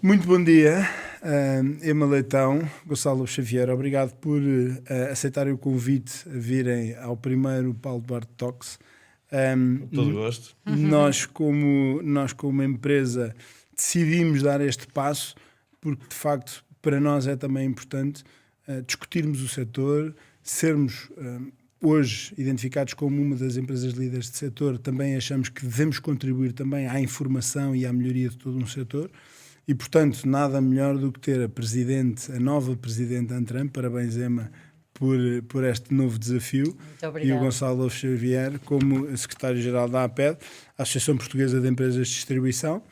Muito bom dia, Emma Leitão, Gonçalo Xavier, obrigado por aceitarem o convite a virem ao primeiro Paulo Duarte Talks. Todo gosto. Nós como empresa decidimos dar este passo porque de facto para nós é também importante discutirmos o setor, sermos hoje identificados como uma das empresas líderes de setor. Também achamos que devemos contribuir também à informação e à melhoria de todo um setor. E, portanto, nada melhor do que ter a nova Presidente Antram, parabéns, Emma, por este novo desafio. Muito obrigada. E o Gonçalo Xavier, como Secretário-Geral da APED, a Associação Portuguesa de Empresas de Distribuição,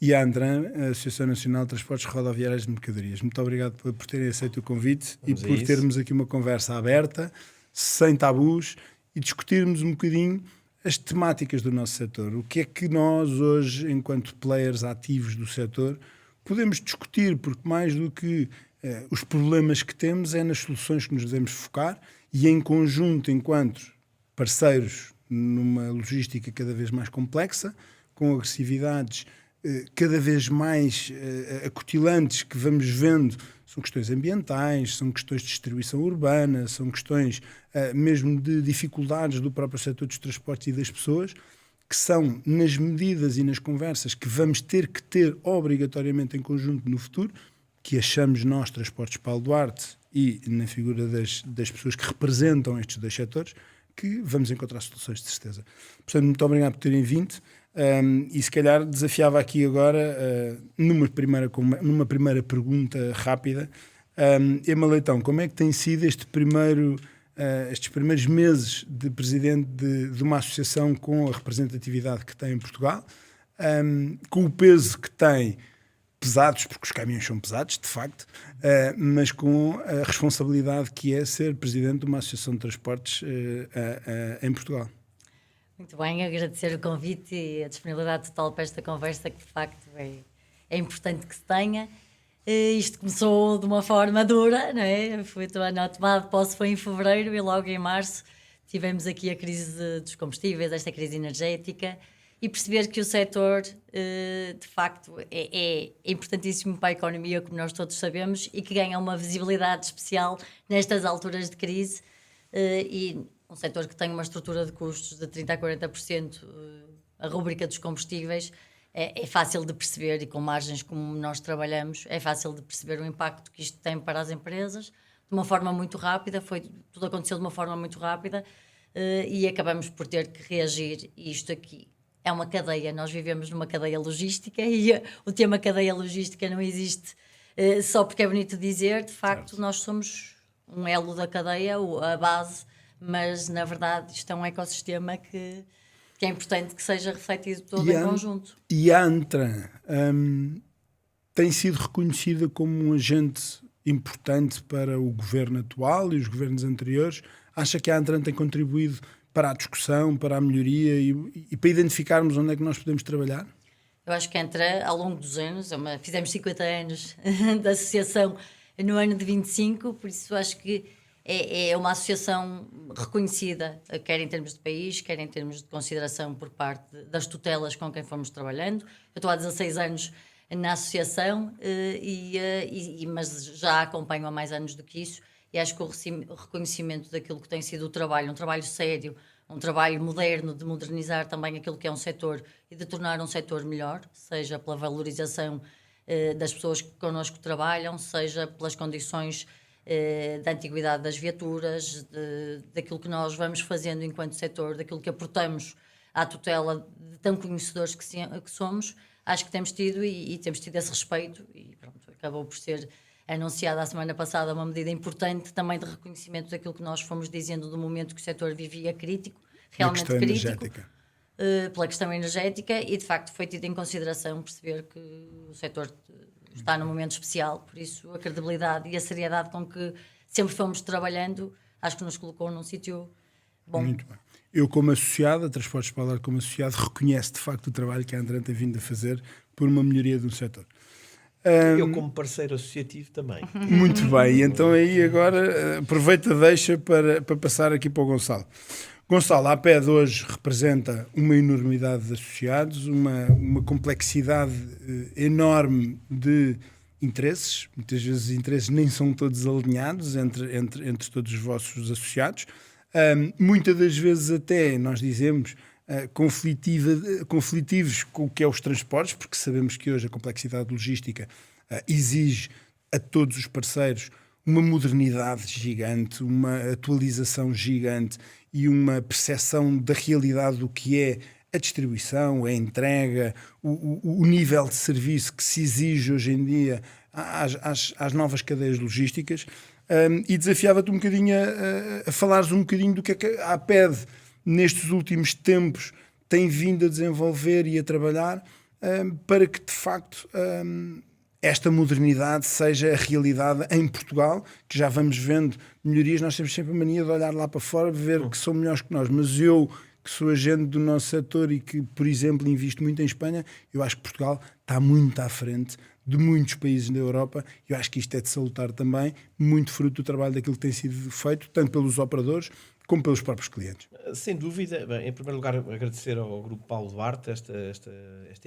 e a Antram, a Associação Nacional de Transportes Rodoviários de Mercadorias. Muito obrigado por terem aceito o convite e por termos aqui uma conversa aberta, sem tabus, e discutirmos um bocadinho as temáticas do nosso setor. O que é que nós hoje, enquanto players ativos do setor, podemos discutir, porque mais do que os problemas que temos é nas soluções que nos devemos focar e em conjunto, enquanto parceiros numa logística cada vez mais complexa, com agressividades cada vez mais acutilantes que vamos vendo, são questões ambientais, são questões de distribuição urbana, são questões mesmo de dificuldades do próprio setor dos transportes e das pessoas, que são nas medidas e nas conversas que vamos ter que ter obrigatoriamente em conjunto no futuro, que achamos nós, Transportes Paulo Duarte, e na figura das pessoas que representam estes dois setores, que vamos encontrar soluções de certeza. Portanto, muito obrigado por terem vindo e se calhar desafiava aqui agora, numa primeira pergunta rápida, Emma Leitão, como é que tem sido estes primeiros meses de presidente de uma associação com a representatividade que tem em Portugal, com o peso que tem, pesados, porque os caminhões são pesados, de facto, mas com a responsabilidade que é ser presidente de uma associação de transportes em Portugal? Muito bem, agradecer o convite e a disponibilidade total para esta conversa, que de facto é importante que se tenha. Isto começou de uma forma dura, não é? A tomada de posse foi em fevereiro e logo em março tivemos aqui a crise dos combustíveis, esta crise energética, e perceber que o setor, de facto, é importantíssimo para a economia, como nós todos sabemos, e que ganha uma visibilidade especial nestas alturas de crise, e um setor que tem uma estrutura de custos de 30% a 40%, a rúbrica dos combustíveis, é fácil de perceber, e com margens como nós trabalhamos, é fácil de perceber o impacto que isto tem para as empresas, de uma forma muito rápida, tudo aconteceu de uma forma muito rápida, e acabamos por ter que reagir, e isto aqui é uma cadeia, nós vivemos numa cadeia logística, e o tema cadeia logística não existe só porque é bonito dizer, de facto nós somos um elo da cadeia, a base, mas na verdade isto é um ecossistema que é importante que seja refletido todo em conjunto. E a Antram tem sido reconhecida como um agente importante para o governo atual e os governos anteriores. Acha que a Antram tem contribuído para a discussão, para a melhoria e para identificarmos onde é que nós podemos trabalhar? Eu acho que a Antram, ao longo dos anos, fizemos 50 anos da associação no ano de 25, por isso acho que é uma associação reconhecida, quer em termos de país, quer em termos de consideração por parte das tutelas com quem fomos trabalhando. Eu estou há 16 anos na associação, mas já a acompanho há mais anos do que isso, e acho que o reconhecimento daquilo que tem sido o trabalho, um trabalho sério, um trabalho moderno, de modernizar também aquilo que é um setor e de tornar um setor melhor, seja pela valorização das pessoas que connosco trabalham, seja pelas condições da antiguidade das viaturas, daquilo que nós vamos fazendo enquanto setor, daquilo que aportamos à tutela de tão conhecedores que somos. Acho que temos tido e temos tido esse respeito, e pronto, acabou por ser anunciada a semana passada uma medida importante também de reconhecimento daquilo que nós fomos dizendo do momento que o setor vivia crítico, realmente crítico, pela questão energética, e de facto foi tido em consideração perceber que o setor está num momento especial, por isso a credibilidade e a seriedade com que sempre fomos trabalhando, acho que nos colocou num sítio bom. Muito bem. Eu, como associado, a Transportes Paulo Duarte como associado, reconheço de facto o trabalho que a Antram tem vindo a fazer por uma melhoria do setor. Eu, como parceiro associativo, também. Muito bem, então aí agora aproveita, deixa para passar aqui para o Gonçalo. Gonçalo, a APED hoje representa uma enormidade de associados, uma complexidade enorme de interesses. Muitas vezes os interesses nem são todos alinhados entre todos os vossos associados. Muitas das vezes até, nós dizemos, conflitivos com o que é os transportes, porque sabemos que hoje a complexidade logística exige a todos os parceiros uma modernidade gigante, uma atualização gigante e uma percepção da realidade do que é a distribuição, a entrega, o nível de serviço que se exige hoje em dia às novas cadeias logísticas. E desafiava-te um bocadinho a falares um bocadinho do que é que a APED nestes últimos tempos tem vindo a desenvolver e a trabalhar para que de facto esta modernidade seja a realidade em Portugal, que já vamos vendo melhorias. Nós temos sempre a mania de olhar lá para fora, ver que são melhores que nós, mas eu, que sou agente do nosso setor e que, por exemplo, invisto muito em Espanha, eu acho que Portugal está muito à frente de muitos países da Europa. Eu acho que isto é de salutar também, muito fruto do trabalho daquilo que tem sido feito, tanto pelos operadores como pelos próprios clientes. Sem dúvida. Bem, em primeiro lugar, agradecer ao Grupo Paulo Duarte esta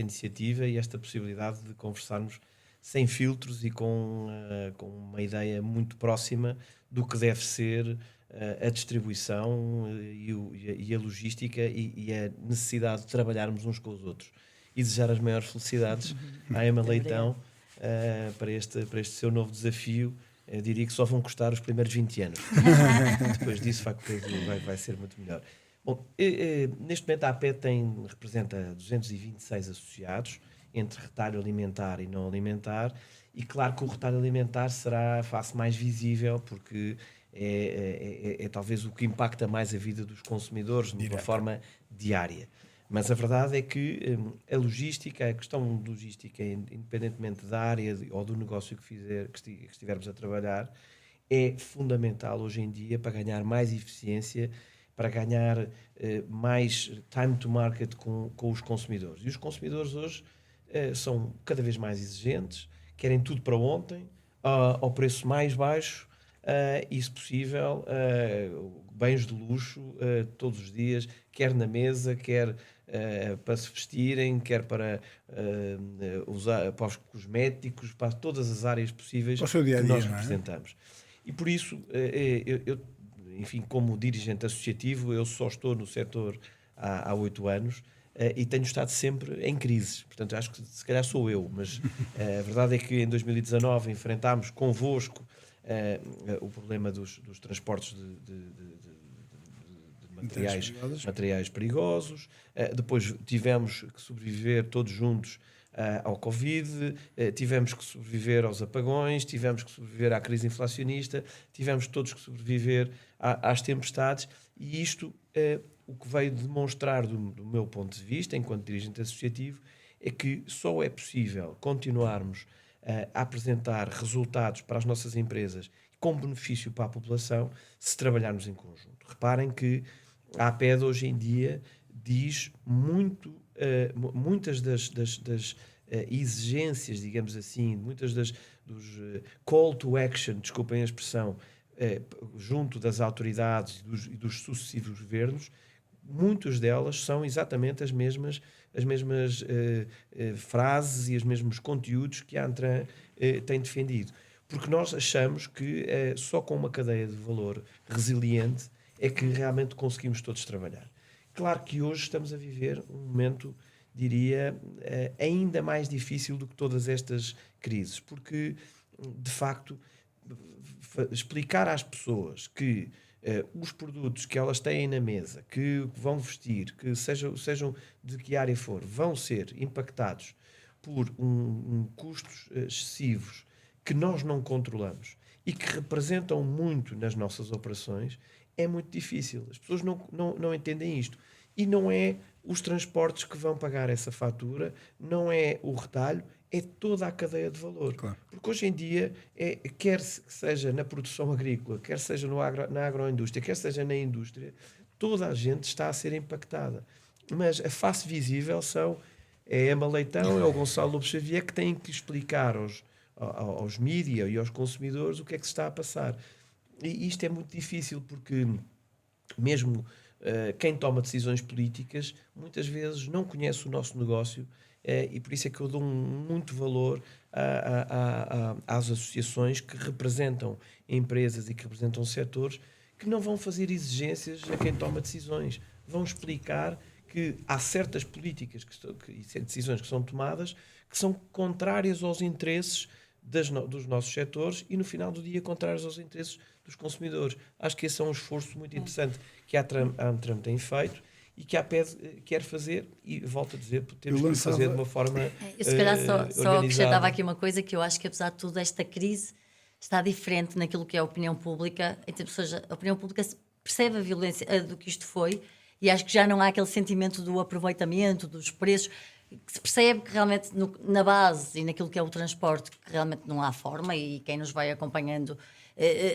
iniciativa e esta possibilidade de conversarmos sem filtros e com uma ideia muito próxima do que deve ser a distribuição e a logística e a necessidade de trabalharmos uns com os outros. E desejar as maiores felicidades à Emma Leitão para este seu novo desafio. Eu diria que só vão custar os primeiros 20 anos. Depois disso vai ser muito melhor. Bom, neste momento a APED representa 226 associados, entre retalho alimentar e não alimentar, e claro que o retalho alimentar será a face mais visível, porque é talvez o que impacta mais a vida dos consumidores de uma forma diária. Mas a verdade é que a logística, a questão de logística, independentemente da área ou do negócio que estivermos a trabalhar, é fundamental hoje em dia para ganhar mais eficiência, para ganhar mais time to market com os consumidores. E os consumidores hoje são cada vez mais exigentes, querem tudo para ontem, ao preço mais baixo, e, se possível, bens de luxo todos os dias, quer na mesa, quer para se vestirem, quer para usar para os cosméticos, para todas as áreas possíveis que nós representamos. E por isso, eu, enfim, como dirigente associativo, eu só estou no setor há 8 anos, e tenho estado sempre em crises. Portanto, acho que se calhar sou eu, mas a verdade é que em 2019 enfrentámos convosco o problema dos transportes de materiais perigosos. Depois tivemos que sobreviver todos juntos ao Covid, tivemos que sobreviver aos apagões, tivemos que sobreviver à crise inflacionista, tivemos todos que sobreviver às tempestades, e isto o que veio demonstrar do meu ponto de vista, enquanto dirigente associativo, é que só é possível continuarmos a apresentar resultados para as nossas empresas com benefício para a população se trabalharmos em conjunto. Reparem que a APED hoje em dia diz muitas das exigências, digamos assim, muitas dos call to action, desculpem a expressão, junto das autoridades e dos sucessivos governos, muitas delas são exatamente as mesmas frases e os mesmos conteúdos que a Antran tem defendido. Porque nós achamos que só com uma cadeia de valor resiliente é que realmente conseguimos todos trabalhar. Claro que hoje estamos a viver um momento, diria, ainda mais difícil do que todas estas crises, porque, de facto, explicar às pessoas que os produtos que elas têm na mesa, que vão vestir, que sejam de que área for, vão ser impactados por custos excessivos que nós não controlamos e que representam muito nas nossas operações, é muito difícil. As pessoas não entendem isto. E não é os transportes que vão pagar essa fatura, não é o retalho, é toda a cadeia de valor. Claro. Porque hoje em dia, quer seja na produção agrícola, quer seja na agroindústria, quer seja na indústria, toda a gente está a ser impactada. Mas a face visível são é a Emma Leitão, é o Gonçalo Lopes Xavier que têm que explicar aos mídia e aos consumidores o que é que se está a passar. E isto é muito difícil porque mesmo quem toma decisões políticas muitas vezes não conhece o nosso negócio, e por isso é que eu dou muito valor às associações que representam empresas e que representam setores que não vão fazer exigências a quem toma decisões, vão explicar que há certas políticas e decisões que são tomadas que são contrárias aos interesses dos nossos setores e no final do dia contrários aos interesses dos consumidores. Acho que esse é um esforço muito interessante que a Antram tem feito e que a APED quer fazer, e volto a dizer, temos que fazer de uma forma eu se calhar só organizada. acrescentava aqui uma coisa, que eu acho que apesar de tudo esta crise está diferente naquilo que é a opinião pública, ou seja, a opinião pública percebe a violência do que isto foi, e acho que já não há aquele sentimento do aproveitamento, dos preços, que se percebe que realmente na base e naquilo que é o transporte, que realmente não há forma, e quem nos vai acompanhando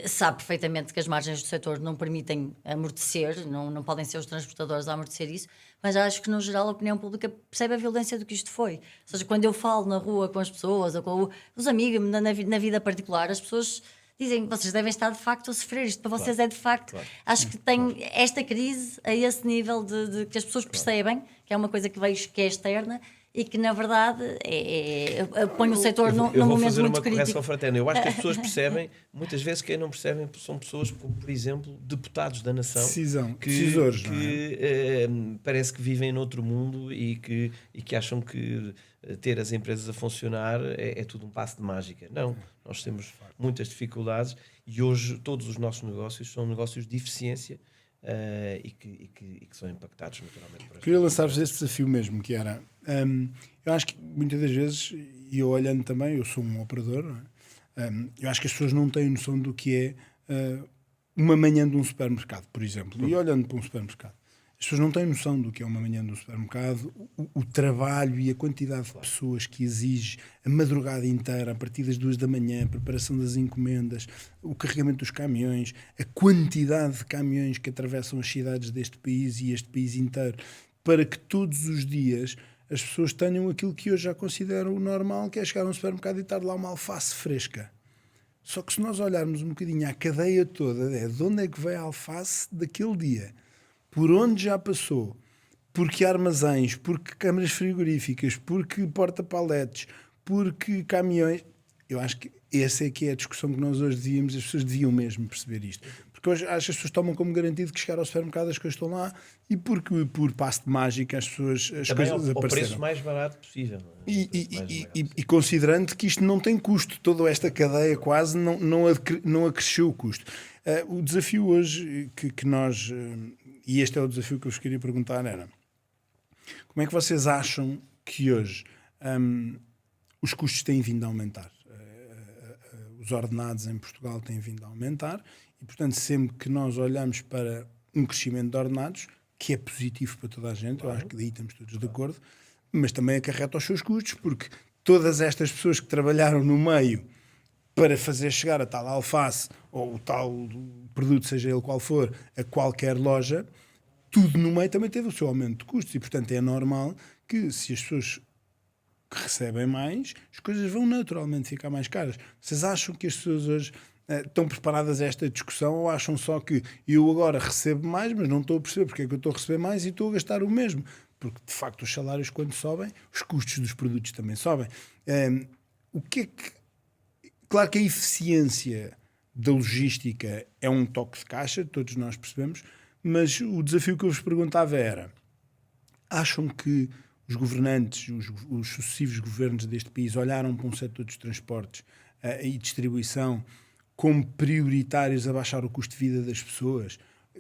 sabe perfeitamente que as margens do setor não permitem amortecer, não podem ser os transportadores a amortecer isso, mas acho que no geral a opinião pública percebe a violência do que isto foi. Ou seja, quando eu falo na rua com as pessoas ou com os amigos, na vida particular, as pessoas dizem que vocês devem estar de facto a sofrer, isto para vocês é de facto. Acho que tem esta crise a esse nível de que as pessoas percebem que é uma coisa que é externa e que na verdade põe o setor num momento muito crítico. Eu vou fazer uma correção fraterna. Eu acho que as pessoas percebem, muitas vezes quem não percebem são pessoas como, por exemplo, deputados da nação, decisores, que parece que vivem noutro mundo e que acham que ter as empresas a funcionar é tudo um passo de mágica. Não, nós temos muitas dificuldades e hoje todos os nossos negócios são negócios de eficiência e que são impactados naturalmente por Queria lançar-vos esse desafio mesmo, que era eu acho que muitas das vezes, e eu olhando também, eu sou um operador, não é? Eu acho que as pessoas não têm noção do que é uma manhã de um supermercado, por exemplo, e olhando para um supermercado, as pessoas não têm noção do que é uma manhã de um supermercado, o trabalho e a quantidade de pessoas que exige, a madrugada inteira, a partir das 2 da manhã, a preparação das encomendas, o carregamento dos caminhões, a quantidade de caminhões que atravessam as cidades deste país e este país inteiro, para que todos os dias as pessoas tenham aquilo que hoje já consideram o normal, que é chegar a um supermercado e estar lá uma alface fresca. Só que se nós olharmos um bocadinho à cadeia toda, de onde é que veio a alface daquele dia, por onde já passou, porque armazéns, porque câmaras frigoríficas, porque porta-paletes, porque caminhões, eu acho que essa é que é a discussão que nós hoje devíamos, as pessoas deviam mesmo perceber isto. Porque hoje acho que as pessoas tomam como garantido que chegar ao supermercado as coisas estão lá e porque por passo de mágica as coisas apareceram. Ao preço mais barato possível. E considerando que isto não tem custo, toda esta cadeia quase não acresceu o custo. O desafio hoje que nós, e este é o desafio que eu vos queria perguntar, era como é que vocês acham que hoje os custos têm vindo a aumentar? Os ordenados em Portugal têm vindo a aumentar e, portanto, sempre que nós olhamos para um crescimento de ordenados, que é positivo para toda a gente, eu acho que daí estamos todos de acordo, mas também acarreta os seus custos, porque todas estas pessoas que trabalharam no meio para fazer chegar a tal alface ou o tal produto, seja ele qual for, a qualquer loja, tudo no meio também teve o seu aumento de custos e, portanto, é normal que se as pessoas que recebem mais, as coisas vão naturalmente ficar mais caras. Vocês acham que as pessoas hoje estão preparadas a esta discussão ou acham só que eu agora recebo mais, mas não estou a perceber porque é que eu estou a receber mais e estou a gastar o mesmo? Porque, de facto, os salários quando sobem, os custos dos produtos também sobem. O que é que... Claro que a eficiência da logística é um toque de caixa, todos nós percebemos, mas o desafio que eu vos perguntava era: acham que os governantes, os sucessivos governos deste país olharam para um setor dos transportes e distribuição como prioritários a baixar o custo de vida das pessoas?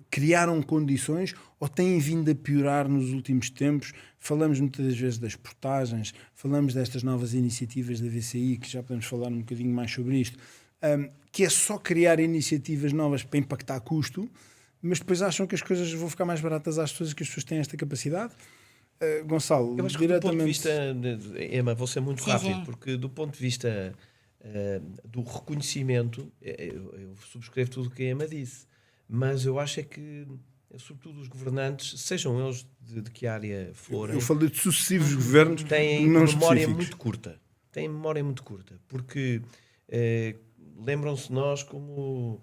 Criaram condições ou têm vindo a piorar nos últimos tempos? Falamos muitas vezes das portagens, falamos destas novas iniciativas da VCI, que já podemos falar um bocadinho mais sobre isto, que é só criar iniciativas novas para impactar custo, mas depois acham que as coisas vão ficar mais baratas às pessoas e que as pessoas têm esta capacidade? Gonçalo, eu acho que diretamente... do ponto de vista, Emma, vou ser muito rápido, sim. porque do ponto de vista do reconhecimento, eu subscrevo tudo o que a Emma disse, mas eu acho é que sobretudo os governantes, sejam eles de que área forem, Eu falei de sucessivos governos têm não memória específicos. muito curta. Têm memória muito curta, porque lembram-se nós como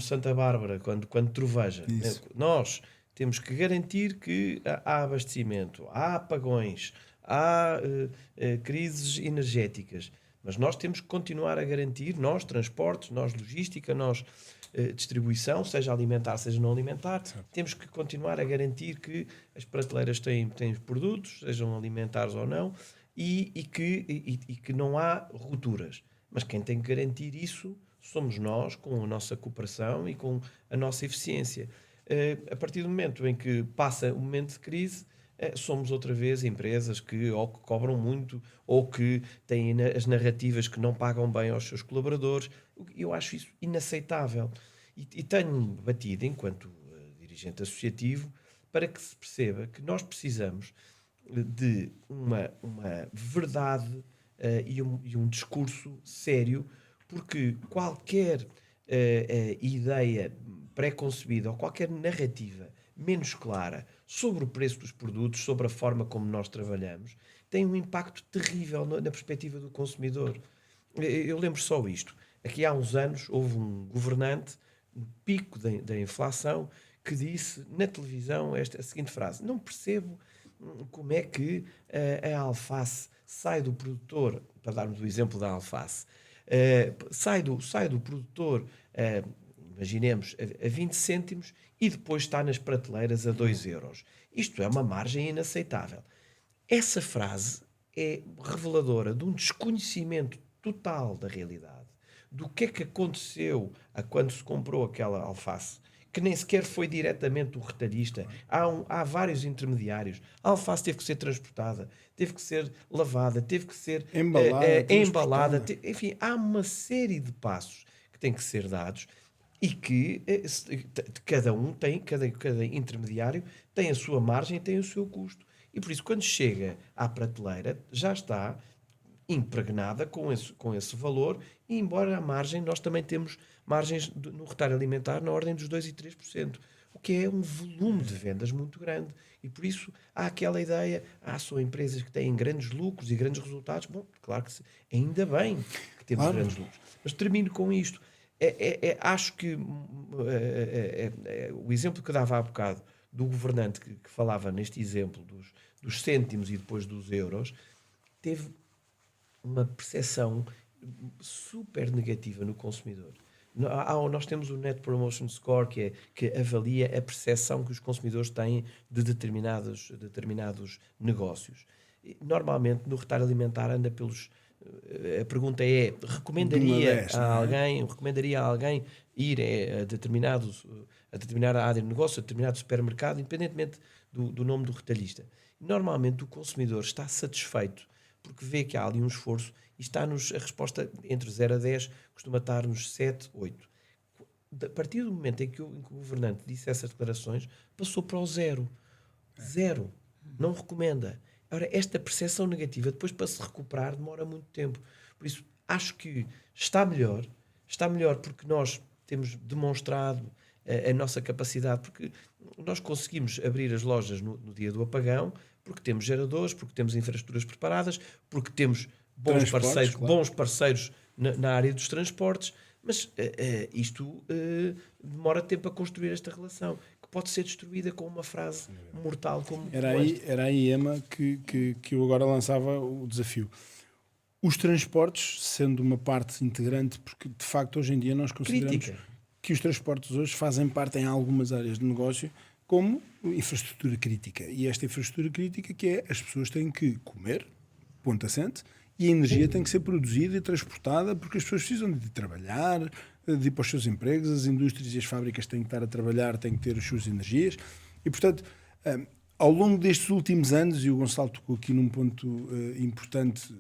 Santa Bárbara, quando troveja. Isso. Nós temos que garantir que há abastecimento, há apagões, há crises energéticas, mas nós temos que continuar a garantir, nós transportes, nós logística, nós distribuição, seja alimentar, seja não alimentar, temos que continuar a garantir que as prateleiras têm produtos, sejam alimentares ou não, e que não há rupturas. Mas quem tem que garantir isso somos nós, com a nossa cooperação e com a nossa eficiência. A partir do momento em que passa o momento de crise, somos outra vez empresas que ou que cobram muito ou que têm as narrativas que não pagam bem aos seus colaboradores. Eu acho isso inaceitável. E tenho batido, enquanto dirigente associativo, para que se perceba que nós precisamos de uma verdade e um discurso sério, porque qualquer ideia pré-concebida ou qualquer narrativa menos clara sobre o preço dos produtos, sobre a forma como nós trabalhamos, tem um impacto terrível na perspectiva do consumidor. Eu lembro só isto. Aqui há uns anos houve um governante, no pico da inflação, que disse na televisão a seguinte frase: não percebo como é que a alface sai do produtor, para darmos o exemplo da alface, sai do produtor, imaginemos, a 20 cêntimos e depois está nas prateleiras a 2 euros. Isto é uma margem inaceitável. Essa frase é reveladora de um desconhecimento total da realidade, do que é que aconteceu a quando se comprou aquela alface, que nem sequer foi diretamente do retalhista. Há vários intermediários. A alface teve que ser transportada, teve que ser lavada, teve que ser embalada. Enfim, há uma série de passos que têm que ser dados e que cada intermediário tem a sua margem, tem o seu custo. E por isso, quando chega à prateleira, já está impregnada com esse valor, e embora a margem, nós também temos margens no retalho alimentar na ordem dos 2% e 3%, o que é um volume de vendas muito grande. E por isso há aquela ideia, são empresas que têm grandes lucros e grandes resultados. Bom, claro que ainda bem que temos grandes lucros. Mas termino com isto. Acho que o exemplo que eu dava há bocado do governante que falava neste exemplo dos cêntimos e depois dos euros, teve uma percepção super negativa no consumidor. Nós temos o Net Promotion Score, que avalia a percepção que os consumidores têm de determinados negócios. Normalmente, no retalho alimentar, anda pelos... A pergunta é: recomendaria a alguém ir a determinada área de negócio, a determinado supermercado, independentemente do nome do retalhista? Normalmente, o consumidor está satisfeito porque vê que há ali um esforço e está-nos a resposta entre 0 a 10, costuma estar nos 7, 8. A partir do momento em que o governante disse essas declarações, passou para o 0. 0. Não recomenda. Ora, esta percepção negativa, depois para se recuperar, demora muito tempo. Por isso, acho que está melhor porque nós temos demonstrado a nossa capacidade, porque nós conseguimos abrir as lojas no dia do apagão, porque temos geradores, porque temos infraestruturas preparadas, porque temos bons parceiros na área dos transportes, mas isto demora tempo a construir esta relação, que pode ser destruída com uma frase mortal como esta. Era aí, Emma, que eu agora lançava o desafio. Os transportes, sendo uma parte integrante, porque de facto hoje em dia nós consideramos que os transportes hoje fazem parte em algumas áreas de negócio como infraestrutura crítica. E esta infraestrutura crítica que é: as pessoas têm que comer, ponto assente, e a energia tem que ser produzida e transportada, porque as pessoas precisam de trabalhar, de ir para os seus empregos, as indústrias e as fábricas têm que estar a trabalhar, têm que ter as suas energias. E, portanto, ao longo destes últimos anos, e o Gonçalo tocou aqui num ponto importante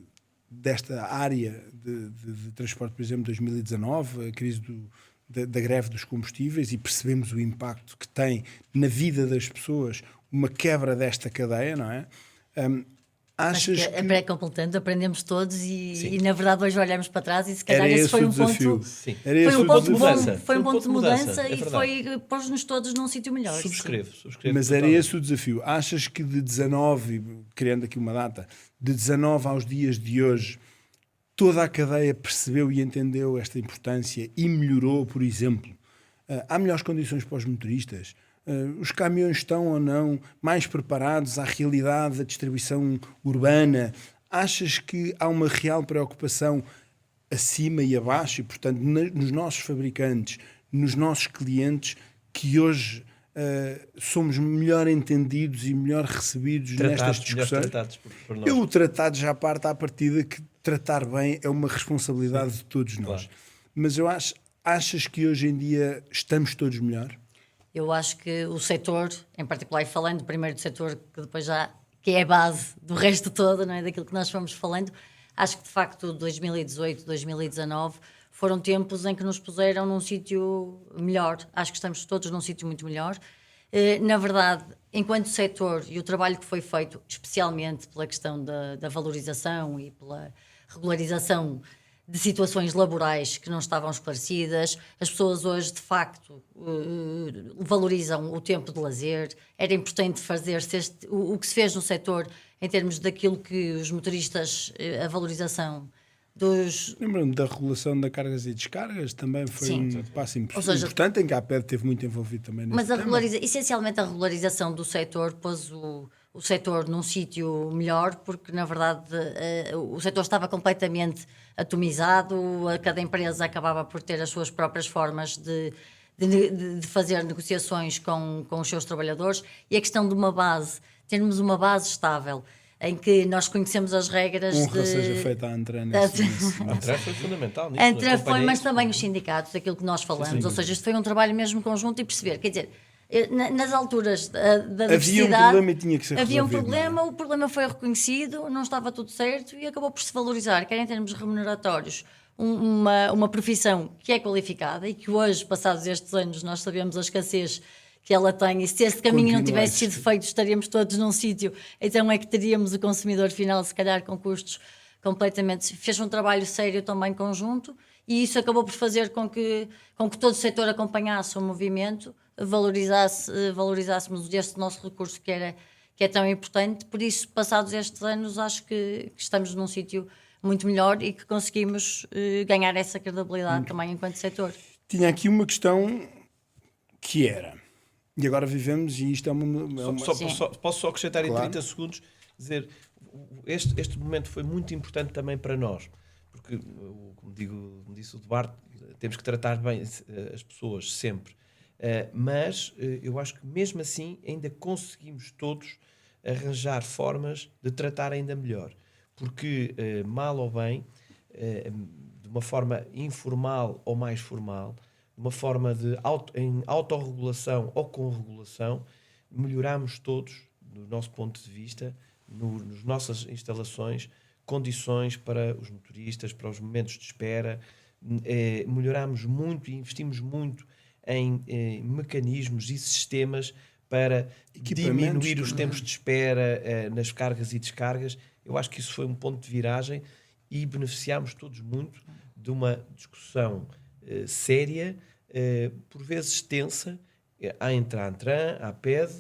desta área de transporte, por exemplo, 2019, a crise da greve dos combustíveis, e percebemos o impacto que tem na vida das pessoas uma quebra desta cadeia, não é? Achas Mas que pré-completando, aprendemos todos Sim. e na verdade hoje olhamos para trás e se calhar era esse esse foi o um desafio? ponto. Sim. Era esse Foi um o ponto de bom, mudança. foi um ponto de mudança é e verdade. pôs-nos todos num sítio melhor. sim. Subscrevo Mas era totalmente. esse o desafio. Achas que de 19, criando aqui uma data, de 19 aos dias de hoje, toda a cadeia percebeu e entendeu esta importância e melhorou, por exemplo? Há melhores condições para os motoristas? Os caminhões estão ou não mais preparados à realidade da distribuição urbana? Achas que há uma real preocupação acima e abaixo, e portanto nos nossos fabricantes, nos nossos clientes, que hoje somos melhor entendidos e melhor recebidos nestas Melhor discussões? tratados por nós. Eu, o tratado já parte à partida que tratar bem é uma responsabilidade de todos nós. Claro. Mas achas que hoje em dia estamos todos melhor? Eu acho que o setor, em particular, e falando primeiro do setor que depois já que é a base do resto todo, não é? Daquilo que nós fomos falando, acho que de facto 2018, 2019 foram tempos em que nos puseram num sítio melhor. Acho que estamos todos num sítio muito melhor. Na verdade, enquanto setor e o trabalho que foi feito, especialmente pela questão da valorização e pela regularização de situações laborais que não estavam esclarecidas. As pessoas hoje, de facto, valorizam o tempo de lazer. Era importante fazer-se o que se fez no setor em termos daquilo que os motoristas, a valorização dos... Lembro-me da regulação da cargas e descargas, também foi Sim. um passo Ou seja, importante em que a APED esteve muito envolvido também nesse Mas tema. essencialmente a regularização do setor pôs o setor num sítio melhor, porque na verdade o setor estava completamente atomizado, cada empresa acabava por ter as suas próprias formas de fazer negociações com os seus trabalhadores, e a questão de termos uma base estável, em que nós conhecemos as regras Honra seja feita à Antran nesse A Antran foi fundamental nisso. Entre foi, mas acompanhei também isso. os sindicatos, daquilo que nós falamos. sim. Ou seja, isto foi um trabalho mesmo conjunto e perceber, quer dizer, nas alturas da Havia um diversidade, problema e tinha que ser havia um resolvido, problema, não é? o problema foi reconhecido, não estava tudo certo e acabou por se valorizar, quer em termos remuneratórios, uma profissão que é qualificada e que hoje, passados estes anos, nós sabemos a escassez que ela tem, e se esse caminho não Continua a tivesse sido existir. feito, estaríamos todos num sítio, então é que teríamos o consumidor final, se calhar com custos completamente... Fez um trabalho sério também conjunto e isso acabou por fazer com que todo o setor acompanhasse o movimento, valorizássemos este nosso recurso que é tão importante. Por isso, passados estes anos, acho que estamos num sítio muito melhor e que conseguimos ganhar essa credibilidade também enquanto setor. Tinha aqui uma questão que era, e agora vivemos, e isto é uma Posso só acrescentar Claro. em 30 segundos, dizer, este momento foi muito importante também para nós, porque, como disse o Duarte, temos que tratar bem as pessoas sempre, mas eu acho que mesmo assim ainda conseguimos todos arranjar formas de tratar ainda melhor, porque mal ou bem, de uma forma informal ou mais formal, de uma forma em autorregulação ou com regulação, melhoramos todos, do nosso ponto de vista, nas nossas instalações, condições para os motoristas, para os momentos de espera. Melhoramos muito e investimos muito em mecanismos e sistemas para diminuir os tempos de espera nas cargas e descargas. Eu acho que isso foi um ponto de viragem e beneficiámos todos muito de uma discussão séria, por vezes tensa, entre a Antran, a APED,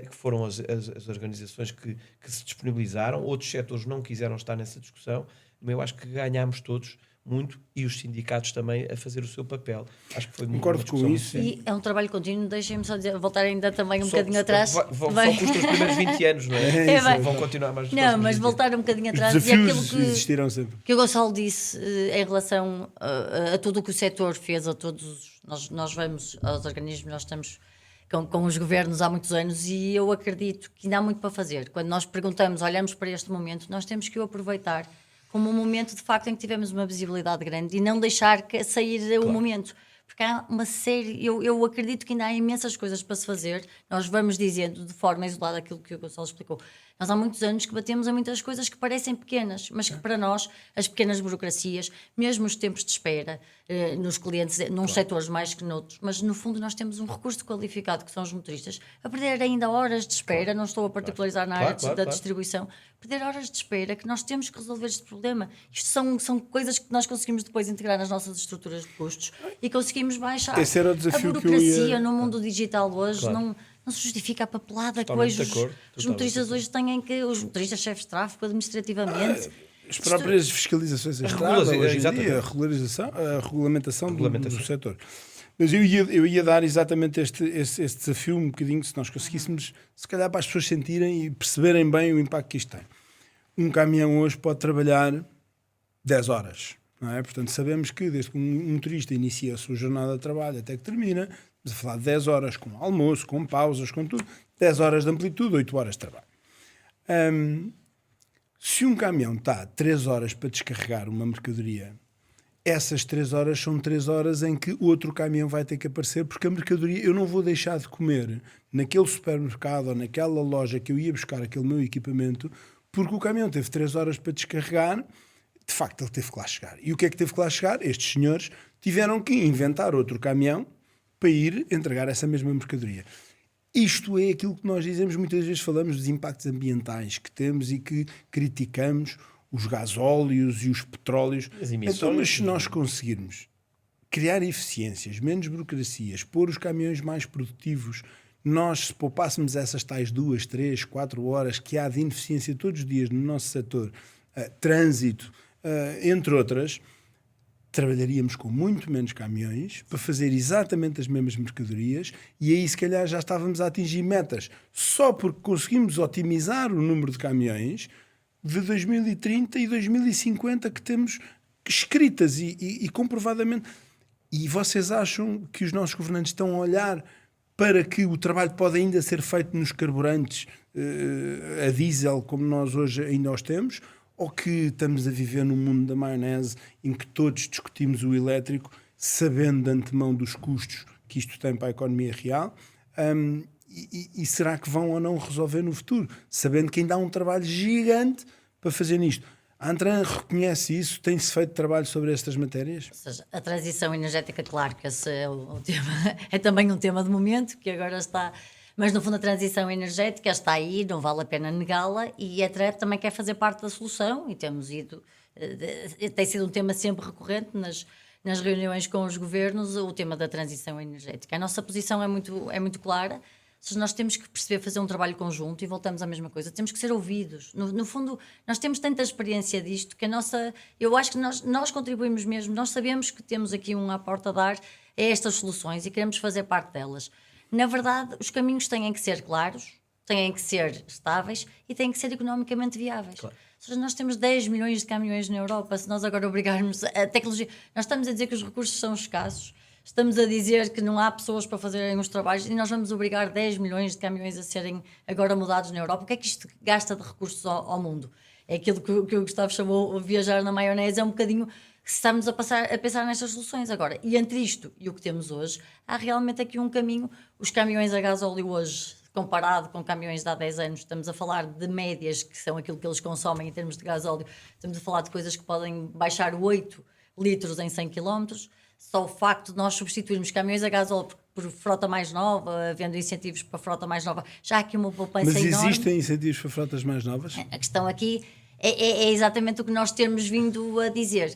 que foram as organizações que se disponibilizaram. Outros setores não quiseram estar nessa discussão, mas eu acho que ganhámos todos muito, e os sindicatos também a fazer o seu papel. Acho que foi Concordo uma discussão com isso. E é um trabalho contínuo, deixem-me só dizer, voltar ainda também um bocadinho atrás. Só custa os primeiros 20 anos, não é? É bem. Vão continuar mais os Não, próximos mas 20 voltar um bocadinho Os atrás e aquilo desafios existiram sempre. que o Gonçalo disse em relação a tudo o que o setor fez, a todos nós vamos aos organismos, nós estamos com os governos há muitos anos e eu acredito que ainda há muito para fazer. Quando nós perguntamos, olhamos para este momento, nós temos que o aproveitar como um momento de facto em que tivemos uma visibilidade grande e não deixar sair o momento. Porque há uma série, eu acredito que ainda há imensas coisas para se fazer. Nós vamos dizendo de forma isolada aquilo que o Gonçalo explicou. Nós há muitos anos que batemos a muitas coisas que parecem pequenas, mas que para nós, as pequenas burocracias, mesmo os tempos de espera nos clientes, nos setores mais que noutros, mas no fundo nós temos um recurso qualificado, que são os motoristas, a perder ainda horas de espera, não estou a particularizar na área da distribuição, perder horas de espera, que nós temos que resolver este problema. Isto são coisas que nós conseguimos depois integrar nas nossas estruturas de custos e conseguimos baixar. Esse era o desafio a burocracia que eu ia... no mundo digital hoje não se justifica a papelada que hoje os motoristas hoje têm que... Os motoristas chefes de tráfego, administrativamente... As próprias fiscalizações da estrada, hoje em dia, a regulamentação do setor. Mas eu ia dar exatamente esse desafio um bocadinho, se nós conseguíssemos, se calhar para as pessoas sentirem e perceberem bem o impacto que isto tem. Um caminhão hoje pode trabalhar 10 horas, não é? Portanto, sabemos que desde que um motorista inicia a sua jornada de trabalho até que termina, estamos a falar de 10 horas com almoço, com pausas, com tudo, 10 horas de amplitude, 8 horas de trabalho. Se um caminhão está 3 horas para descarregar uma mercadoria, essas 3 horas são 3 horas em que outro caminhão vai ter que aparecer, porque a mercadoria, eu não vou deixar de comer naquele supermercado ou naquela loja que eu ia buscar aquele meu equipamento, porque o caminhão teve 3 horas para descarregar, de facto ele teve que lá chegar. E o que é que teve que lá chegar? Estes senhores tiveram que inventar outro caminhão para ir entregar essa mesma mercadoria. Isto é aquilo que nós dizemos, muitas vezes falamos dos impactos ambientais que temos e que criticamos, os gasóleos e os petróleos. Então, mas se nós conseguirmos criar eficiências, menos burocracias, pôr os caminhões mais produtivos, nós se poupássemos essas tais 2, 3, 4 horas que há de ineficiência todos os dias no nosso setor, trânsito, entre outras, trabalharíamos com muito menos caminhões para fazer exatamente as mesmas mercadorias e aí se calhar já estávamos a atingir metas só porque conseguimos otimizar o número de caminhões de 2030 e 2050 que temos escritas e comprovadamente. E vocês acham que os nossos governantes estão a olhar para que o trabalho pode ainda ser feito nos carburantes a diesel como nós hoje ainda os temos? Ou que estamos a viver num mundo da maionese em que todos discutimos o elétrico sabendo de antemão dos custos que isto tem para a economia real? E será que vão ou não resolver no futuro? Sabendo que ainda há um trabalho gigante para fazer nisto. A Antran reconhece isso? Tem-se feito trabalho sobre estas matérias? Ou seja, a transição energética, claro que esse é o tema, é também um tema de momento, que agora está... Mas, no fundo, a transição energética está aí, não vale a pena negá-la, e a TREP também quer fazer parte da solução, e temos ido... tem sido um tema sempre recorrente nas reuniões com os governos, o tema da transição energética. A nossa posição é muito clara, ou seja, nós temos que perceber fazer um trabalho conjunto, e voltamos à mesma coisa, temos que ser ouvidos. No fundo, nós temos tanta experiência disto, que eu acho que nós contribuímos mesmo, nós sabemos que temos aqui um aporte a dar a estas soluções, e queremos fazer parte delas. Na verdade, os caminhos têm que ser claros, têm que ser estáveis e têm que ser economicamente viáveis. Claro. Ou seja, nós temos 10 milhões de caminhões na Europa, se nós agora obrigarmos a tecnologia... Nós estamos a dizer que os recursos são escassos, estamos a dizer que não há pessoas para fazerem os trabalhos e nós vamos obrigar 10 milhões de caminhões a serem agora mudados na Europa. O que é que isto gasta de recursos ao mundo? É aquilo que o Gustavo chamou viajar na maionese, é um bocadinho... Estamos a pensar nestas soluções agora. E entre isto e o que temos hoje, há realmente aqui um caminho. Os caminhões a gasóleo hoje, comparado com caminhões de há 10 anos, estamos a falar de médias, que são aquilo que eles consomem em termos de gasóleo. Estamos a falar de coisas que podem baixar 8 litros em 100 km. Só o facto de nós substituirmos caminhões a gasóleo por frota mais nova, havendo incentivos para frota mais nova, já há aqui uma poupança enorme. Mas existem incentivos para frotas mais novas? A questão aqui é exatamente o que nós temos vindo a dizer.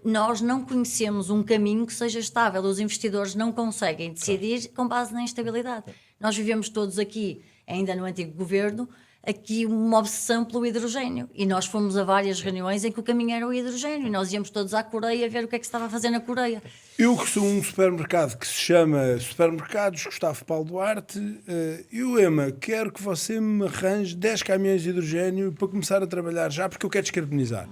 Nós não conhecemos um caminho que seja estável. Os investidores não conseguem decidir com base na instabilidade. Nós vivemos todos aqui, ainda no antigo governo, aqui uma obsessão pelo hidrogénio. E nós fomos a várias reuniões em que o caminho era o hidrogénio. E nós íamos todos à Coreia ver o que é que se estava a fazer na Coreia. Eu que sou um supermercado que se chama Supermercados Gustavo Paulo Duarte, Emma, quero que você me arranje 10 caminhões de hidrogénio para começar a trabalhar já, porque eu quero descarbonizar.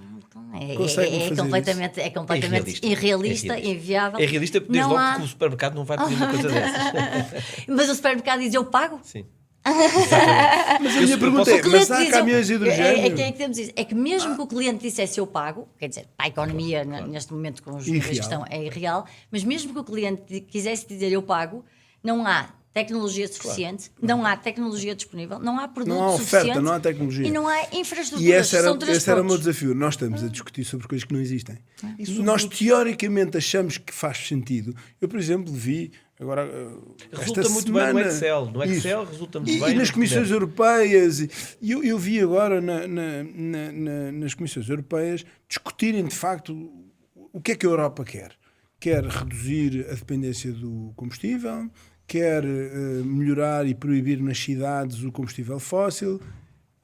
É completamente irrealista, inviável. É realista desde logo porque o supermercado não vai pedir uma coisa dessas. Mas o supermercado diz eu pago? Sim. Mas a minha pergunta é, mas há caminhões de hidrogénio? É que mesmo que o cliente dissesse eu pago, quer dizer, para a economia neste momento com os níveis de gestão é irreal, mas mesmo que o cliente quisesse dizer eu pago, não há tecnologia suficiente, não há tecnologia disponível, não há produto Não há suficiente oferta, não há tecnologia. e não há infraestruturas. E esse São três era o meu pontos. desafio. Nós estamos a discutir sobre coisas que não existem. E Nós, sobretudo, teoricamente, achamos que faz sentido. Eu, por exemplo, vi agora resulta esta muito semana, bem no Excel. No isso. Excel resulta muito E bem. nas no comissões documento. europeias. E eu vi agora nas comissões europeias discutirem, de facto, o que é que a Europa quer. Quer reduzir a dependência do combustível, quer melhorar e proibir nas cidades o combustível fóssil.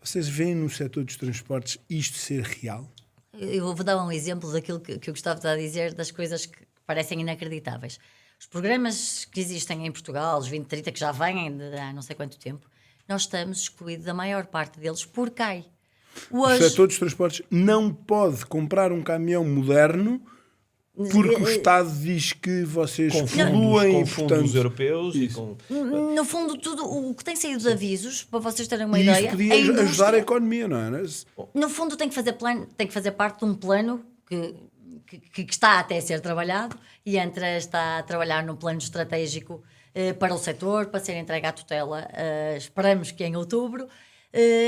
Vocês veem no setor dos transportes isto ser real? Eu vou dar um exemplo daquilo que eu gostava de dizer, das coisas que parecem inacreditáveis. Os programas que existem em Portugal, os 2030, que já vêm de há não sei quanto tempo, nós estamos excluídos da maior parte deles por cai. O Hoje, setor dos transportes não pode comprar um caminhão moderno porque o Estado diz que vocês Com poluem, fundos portanto, europeus e isso. com... no fundo, tudo o que tem saído de avisos, para vocês terem uma E ideia, isso podia a ajudar a indústria, economia, não é? no fundo, tem que fazer parte de um plano que está até a ser trabalhado e está a trabalhar num plano estratégico para o setor, para ser entregue à tutela. Esperamos que em outubro.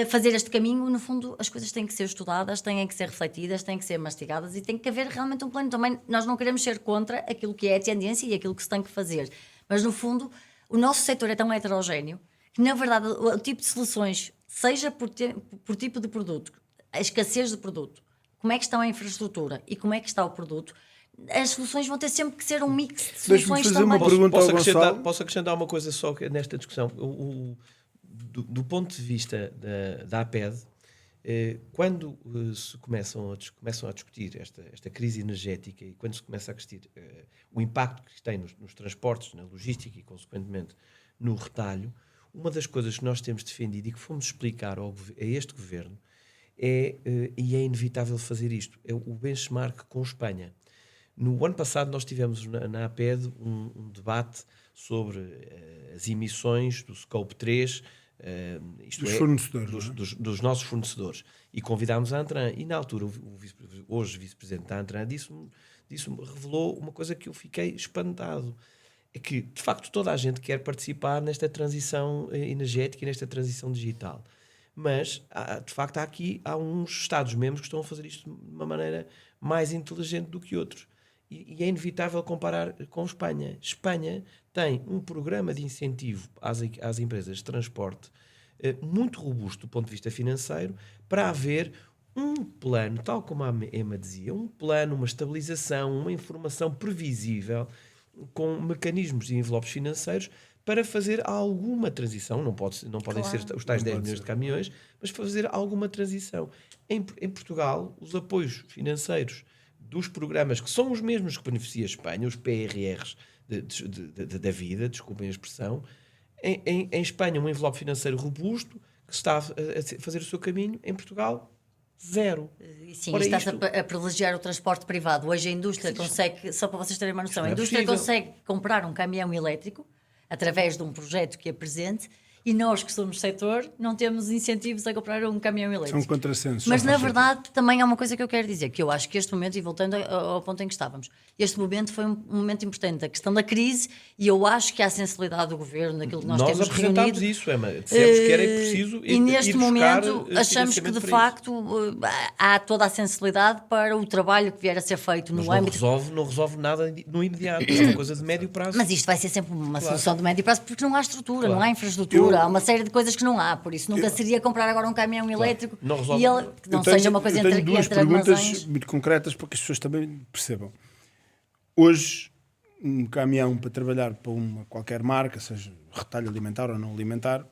Fazer este caminho, no fundo, as coisas têm que ser estudadas, têm que ser refletidas, têm que ser mastigadas e tem que haver realmente um plano. Também nós não queremos ser contra aquilo que é a tendência e aquilo que se tem que fazer, mas no fundo o nosso setor é tão heterogéneo que, na verdade, o tipo de soluções, seja por tipo de produto, a escassez de produto, como é que está a infraestrutura e como é que está o produto, as soluções vão ter sempre que ser um mix de Deixa-me soluções fazer também. uma pergunta ao Gonçalo. Posso acrescentar uma coisa só nesta discussão? Do ponto de vista da APED, quando se começam a discutir esta crise energética e quando se começa a discutir o impacto que tem nos transportes, na logística e, consequentemente, no retalho, uma das coisas que nós temos defendido e que fomos explicar a este governo e é inevitável fazer isto, é o benchmark com Espanha. No ano passado nós tivemos na APED um debate sobre as emissões do Scope 3, isto Dos é, fornecedores, dos nossos fornecedores. E convidámos a Antran. E na altura, hoje vice-presidente da Antran revelou uma coisa que eu fiquei espantado. É que, de facto, toda a gente quer participar nesta transição energética e nesta transição digital. Mas, de facto, há uns Estados-membros que estão a fazer isto de uma maneira mais inteligente do que outros. E é inevitável comparar com Espanha. Espanha tem um programa de incentivo às empresas de transporte muito robusto do ponto de vista financeiro para haver um plano, tal como a Emma dizia, um plano, uma estabilização, uma informação previsível com mecanismos e envelopes financeiros para fazer alguma transição. Não podem ser os tais 10 milhões de caminhões, mas fazer alguma transição. Em Portugal, os apoios financeiros dos programas que são os mesmos que beneficiam a Espanha, os PRRs da vida, desculpem a expressão, em Espanha um envelope financeiro robusto que está a fazer o seu caminho, em Portugal, zero. Sim, Ora, está-se a privilegiar o transporte privado. Hoje a indústria consegue, só para vocês terem uma noção, a indústria consegue comprar um caminhão elétrico através de um projeto que apresente e nós que somos setor não temos incentivos a comprar um caminhão elétrico. São contrassensos. Mas na verdade também há uma coisa que eu quero dizer, que eu acho que este momento, e voltando ao ponto em que estávamos, este momento foi um momento importante, a questão da crise, e eu acho que há a sensibilidade do governo, daquilo que nós temos apresentámos reunido. isso, Emma. Dissemos que era preciso E neste momento achamos que de para facto há toda a sensibilidade para o trabalho que vier a ser feito no âmbito. Não resolve nada no imediato, é uma coisa de médio prazo. Mas isto vai ser sempre uma solução de médio prazo porque não há estrutura, não há infraestrutura, há uma série de coisas que não há, por isso nunca seria comprar agora um caminhão elétrico Não resolve. e ele que não seja uma coisa eu tenho duas entre perguntas armazéns. muito concretas para que as pessoas também percebam. Hoje, um caminhão para trabalhar para qualquer marca, seja retalho alimentar ou não alimentar,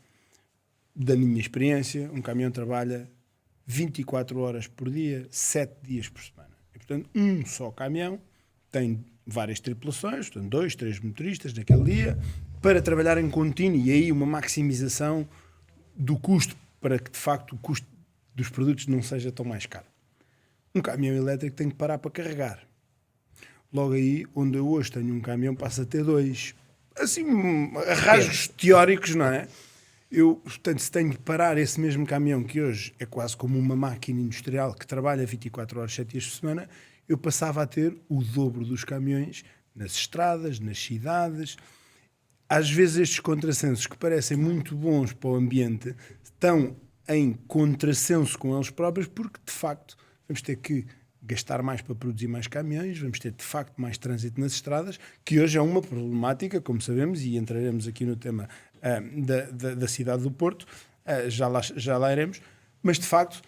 da minha experiência, um caminhão trabalha 24 horas por dia, 7 dias por semana. E, portanto, um só caminhão tem várias tripulações, portanto, 2, 3 motoristas naquele dia, para trabalhar em contínuo e aí uma maximização do custo para que, de facto, o custo dos produtos não seja tão mais caro. Um caminhão elétrico tem que parar para carregar. Logo aí, onde eu hoje tenho um caminhão, passa a ter 2. Assim, a rasgos teóricos, não é? Eu, portanto, se tenho que parar esse mesmo caminhão, que hoje é quase como uma máquina industrial que trabalha 24 horas, 7 dias por semana, eu passava a ter o dobro dos caminhões nas estradas, nas cidades. às vezes estes contrassensos que parecem muito bons para o ambiente estão em contrassenso com eles próprios, porque de facto vamos ter que gastar mais para produzir mais caminhões, vamos ter de facto mais trânsito nas estradas, que hoje é uma problemática, como sabemos, e entraremos aqui no tema da cidade do Porto, já lá iremos, mas de facto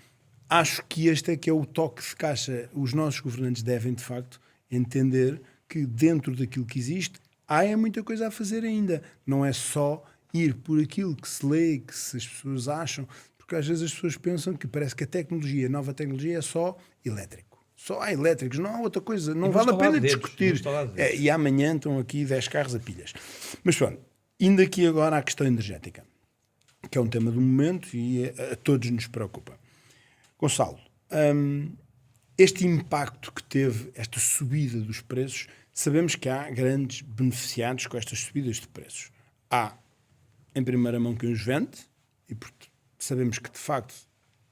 acho que este é que é o toque de caixa. Os nossos governantes devem de facto entender que dentro daquilo que existe há muita coisa a fazer ainda, não é só ir por aquilo que se lê, que se as pessoas acham, porque às vezes as pessoas pensam que parece que a nova tecnologia é só elétrico. Só há elétricos, não há outra coisa, não vale a pena discutir. E amanhã estão aqui 10 carros a pilhas. Mas pronto, indo aqui agora à questão energética, que é um tema do momento e a todos nos preocupa. Gonçalo, este impacto que teve esta subida dos preços, sabemos que há grandes beneficiados com estas subidas de preços. Há, em primeira mão, quem os vende, e sabemos que, de facto,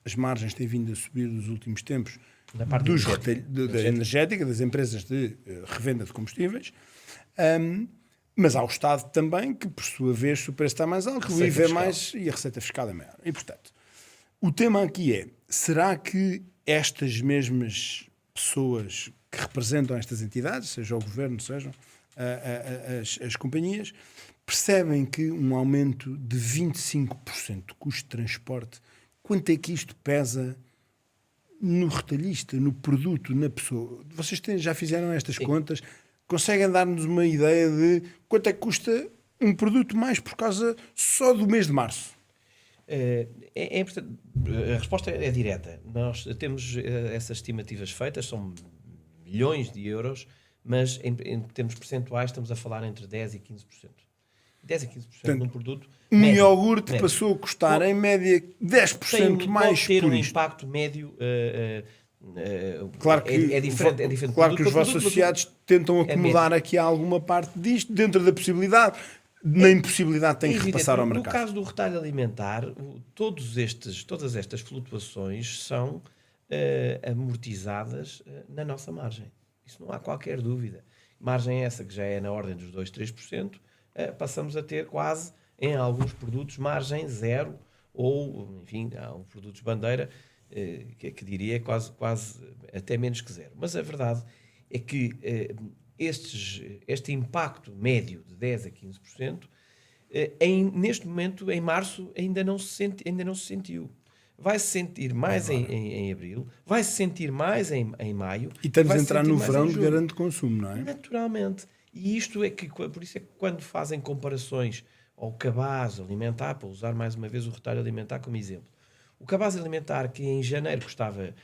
as margens têm vindo a subir nos últimos tempos da parte da energética, das empresas de revenda de combustíveis, mas há o Estado também, que por sua vez o preço está mais alto, o IVA é mais e a receita fiscal é maior. E portanto, o tema aqui é, será que estas mesmas pessoas que representam estas entidades, seja o governo, sejam as companhias, percebem que um aumento de 25% do custo de transporte, quanto é que isto pesa no retalhista, no produto, na pessoa? Vocês já fizeram estas contas? Conseguem dar-nos uma ideia de quanto é que custa um produto mais por causa só do mês de março? É importante. A resposta é direta. Nós temos essas estimativas feitas, são milhões de euros, mas em termos percentuais estamos a falar entre 10% e 15%. 10% e 15% de um produto. Um iogurte passou a custar, em média, 10% mais ter por um isto. impacto médio. Claro que, é diferente. Claro que os vossos associados tentam acomodar aqui alguma parte disto, dentro da possibilidade. Na impossibilidade tem que repassar ao mercado. No caso do retalho alimentar, todas estas flutuações são amortizadas na nossa margem. Isso não há qualquer dúvida. Margem essa que já é na ordem dos 2%, 3%, passamos a ter quase, em alguns produtos, margem zero, ou, enfim, há produtos bandeira, que diria quase até menos que zero. Mas a verdade é que este impacto médio de 10% a 15%, neste momento, em março, ainda não se sentiu. Vai-se sentir mais em abril, vai-se sentir mais em maio. E estamos a entrar no verão de grande consumo, não é? Naturalmente. E isto é que, por isso é que quando fazem comparações ao cabaz alimentar, para usar mais uma vez o retalho alimentar como exemplo, o cabaz alimentar que em janeiro custava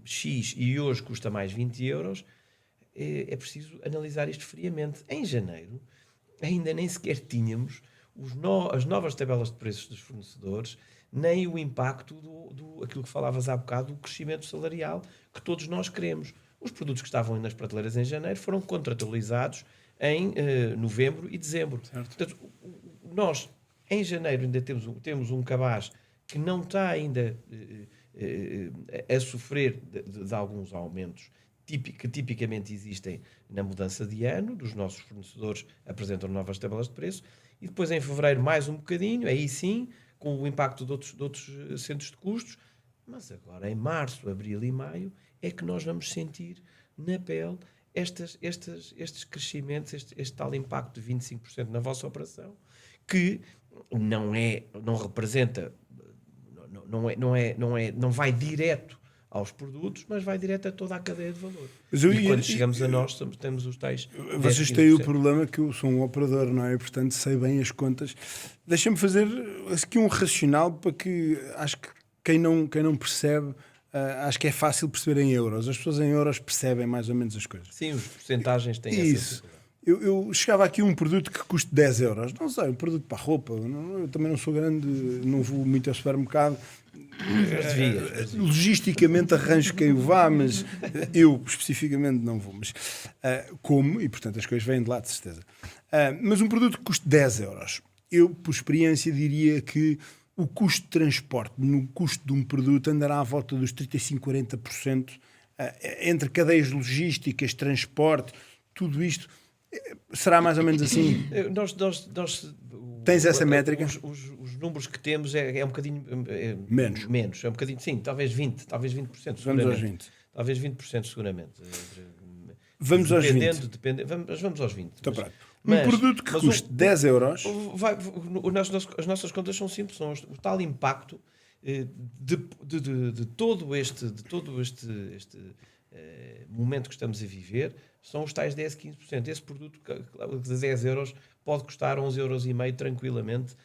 X e hoje custa mais 20 euros, é preciso analisar isto friamente. Em janeiro ainda nem sequer tínhamos as novas tabelas de preços dos fornecedores, nem o impacto aquilo que falavas há bocado, do crescimento salarial que todos nós queremos. Os produtos que estavam nas prateleiras em janeiro foram contratualizados em novembro e dezembro. Certo. Portanto, nós, em janeiro, ainda temos um cabaz que não está ainda a sofrer de alguns aumentos que tipicamente existem na mudança de ano, dos nossos fornecedores apresentam novas tabelas de preço, e depois em fevereiro mais um bocadinho, aí sim, com o impacto de outros centros de custos, mas agora em março, abril e maio é que nós vamos sentir na pele estes crescimentos, este tal impacto de 25% na vossa operação, que não representa, não vai direto aos produtos, mas vai direto a toda a cadeia de valor. E quando chegamos a nós, temos os tais... Vocês têm o problema que eu sou um operador, não é? Portanto, sei bem as contas. Deixa-me fazer aqui um racional para que acho que quem não percebe, acho que é fácil perceber em euros. As pessoas em euros percebem mais ou menos as coisas. Sim, os porcentagens têm isso. Eu chegava aqui a um produto que custa 10 euros. Não sei, um produto para roupa. Eu também não sou grande, não vou muito ao supermercado. Logisticamente arranjo quem o vá, mas eu especificamente não vou. Mas como, e portanto as coisas vêm de lá de certeza. Mas um produto que custa 10 euros, eu por experiência diria que o custo de transporte no custo de um produto andará à volta dos 35-40%, entre cadeias logísticas, transporte, tudo isto Será mais ou menos assim? Tens essa métrica? Os números que temos é um bocadinho Menos. É um bocadinho, sim, talvez 20%, Vamos seguramente. aos 20. Talvez 20%, seguramente. Vamos aos 20. Vamos aos 20. Então, pronto. Um produto que custe 10 euros... As nossas contas são simples, são o tal impacto de todo este momento que estamos a viver, são os tais 10, 15%. Esse produto de 10 euros pode custar 11,5 euros tranquilamente,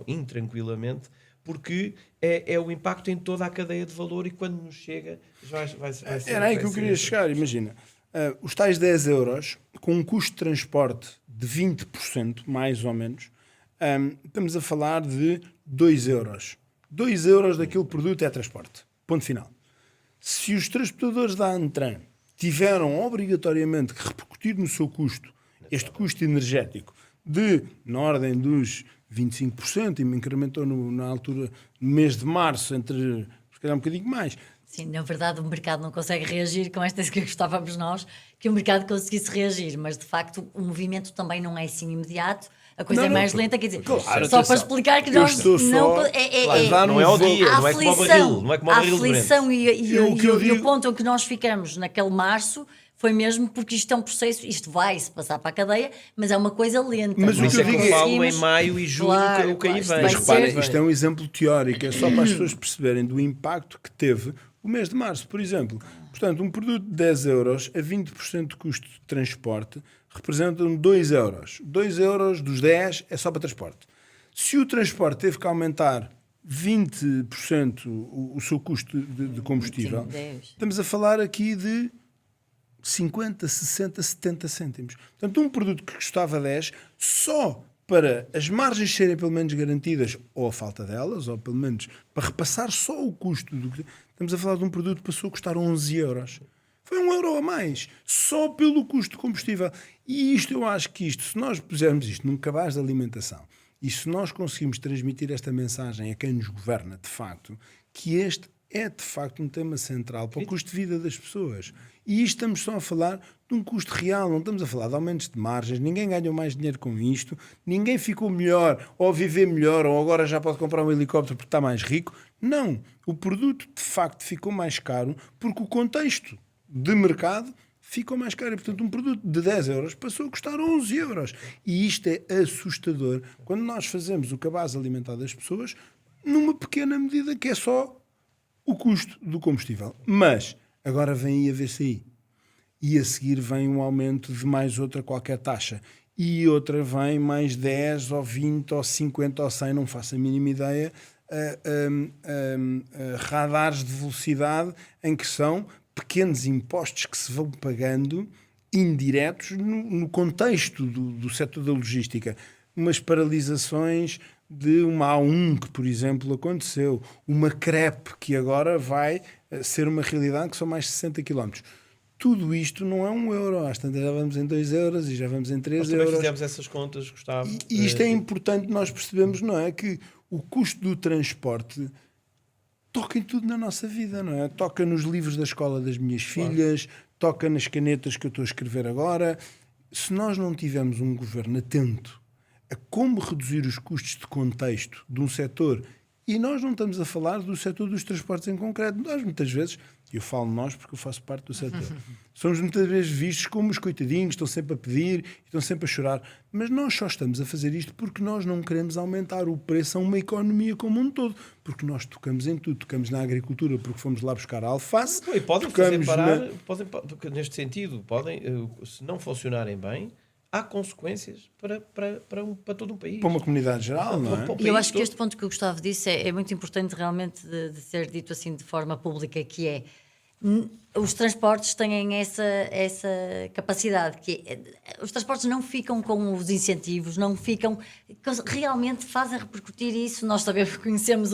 intranquilamente, porque é o impacto em toda a cadeia de valor e quando nos chega vai ser... Era aí que eu queria chegar, imagina. Os tais 10 euros, com um custo de transporte de 20%, mais ou menos, estamos a falar de 2 euros. 2 euros daquele produto é transporte. Ponto final. Se os transportadores da Antran tiveram obrigatoriamente que repercutir no seu custo este custo energético na ordem dos 25%, e me incrementou na altura, no mês de março, entre, se calhar um bocadinho mais. Sim, na verdade o mercado não consegue reagir com esta que gostávamos nós, que o mercado conseguisse reagir, mas de facto o movimento também não é assim imediato, a coisa é mais lenta, quer dizer, claro, só para explicar que nós não... Não é ao dia, não é como o barril, não é como o a barril de Brent. aflição e o ponto em que nós ficamos naquele março foi mesmo porque isto é um processo, isto vai-se passar para a cadeia, mas é uma coisa lenta. Mas Por o isso que é que eu falo em maio e junho o que aí vem. Mas reparem, isto é um exemplo teórico, é só para as pessoas perceberem do impacto que teve o mês de março, por exemplo. Portanto, um produto de 10 euros a 20% de custo de transporte representam 2 euros. 2 euros dos 10 é só para transporte. Se o transporte teve que aumentar 20% o seu custo de combustível, estamos a falar aqui de 50, 60, 70 cêntimos. Portanto, um produto que custava 10, só para as margens serem pelo menos garantidas, ou a falta delas, ou pelo menos para repassar só o custo. Estamos a falar de um produto que passou a custar 11 euros. Foi 1 euro a mais, só pelo custo de combustível. E isto, eu acho que se nós pusermos isto num cabaz de alimentação, e se nós conseguimos transmitir esta mensagem a quem nos governa, de facto, que este é de facto um tema central para o custo de vida das pessoas. E isto estamos só a falar de um custo real, não estamos a falar de aumentos de margens, ninguém ganhou mais dinheiro com isto, ninguém ficou melhor, ou viver melhor, ou agora já pode comprar um helicóptero porque está mais rico. Não, o produto de facto ficou mais caro porque o contexto de mercado ficou mais caro. E, portanto, um produto de 10 euros passou a custar 11 euros. E isto é assustador quando nós fazemos o cabaz alimentar das pessoas numa pequena medida que é só o custo do combustível. Mas agora vem a VCI. E a seguir vem um aumento de mais outra qualquer taxa. E outra vem mais 10 ou 20 ou 50 ou 100, não faço a mínima ideia, radares de velocidade em que são pequenos impostos que se vão pagando indiretos no contexto do setor da logística. Umas paralisações de uma A1 que, por exemplo, aconteceu, uma crepe que agora vai ser uma realidade, que são mais de 60 km. Tudo isto não é 1 euro, às tantas já vamos em 2 euros e já vamos em 3 euros. Nós também fizemos essas contas, Gustavo. E isto é importante nós percebemos, não é? Que o custo do transporte toca em tudo na nossa vida, não é? Toca nos livros da escola das minhas filhas, toca nas canetas que eu estou a escrever agora. Se nós não tivermos um governo atento a como reduzir os custos de contexto de um setor, e nós não estamos a falar do setor dos transportes em concreto, nós muitas vezes, eu falo nós porque eu faço parte do setor, somos muitas vezes vistos como os coitadinhos, estão sempre a pedir, estão sempre a chorar, mas nós só estamos a fazer isto porque nós não queremos aumentar o preço a uma economia como um todo, porque nós tocamos em tudo, tocamos na agricultura porque fomos lá buscar a alface. E podem fazer parar, neste sentido, se não funcionarem bem, há consequências para todo um país. Para uma comunidade geral, não é? E eu acho que este ponto que o Gustavo disse é muito importante realmente de ser dito assim de forma pública, que é os transportes têm essa capacidade, que os transportes não ficam com os incentivos, não ficam, realmente fazem repercutir isso. Nós sabemos, conhecemos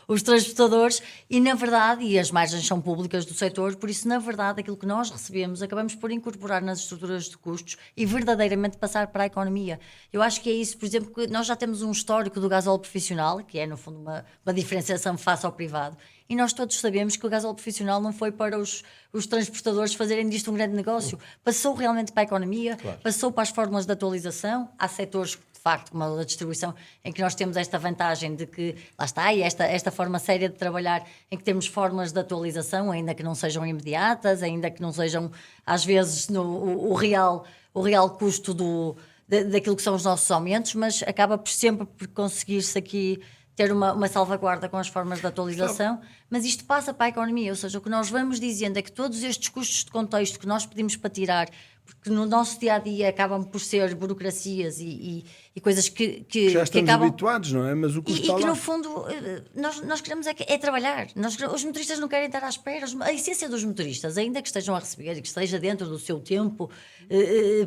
os transportadores e na verdade, e as margens são públicas do setor, por isso na verdade aquilo que nós recebemos acabamos por incorporar nas estruturas de custos e verdadeiramente passar para a economia. Eu acho que é isso, por exemplo, que nós já temos um histórico do gasóleo profissional, que é no fundo uma diferenciação face ao privado, E nós todos sabemos que o gasóleo profissional não foi para os transportadores fazerem disto um grande negócio. Passou realmente para a economia, passou para as fórmulas de atualização. Há setores, de facto, como a da distribuição, em que nós temos esta vantagem de que, lá está, e esta forma séria de trabalhar, em que temos fórmulas de atualização, ainda que não sejam imediatas, ainda que não sejam, às vezes, o real custo daquilo que são os nossos aumentos, mas acaba sempre por conseguir-se aqui ter uma salvaguarda com as formas de atualização, mas isto passa para a economia, ou seja, o que nós vamos dizendo é que todos estes custos de contexto que nós pedimos para tirar, porque no nosso dia-a-dia acabam por ser burocracias e coisas que Já estamos acabam... habituados, não é? Mas o custo E está que lá. no fundo nós queremos é trabalhar. Os motoristas não querem estar à espera. A essência dos motoristas, ainda que estejam a receber e que esteja dentro do seu tempo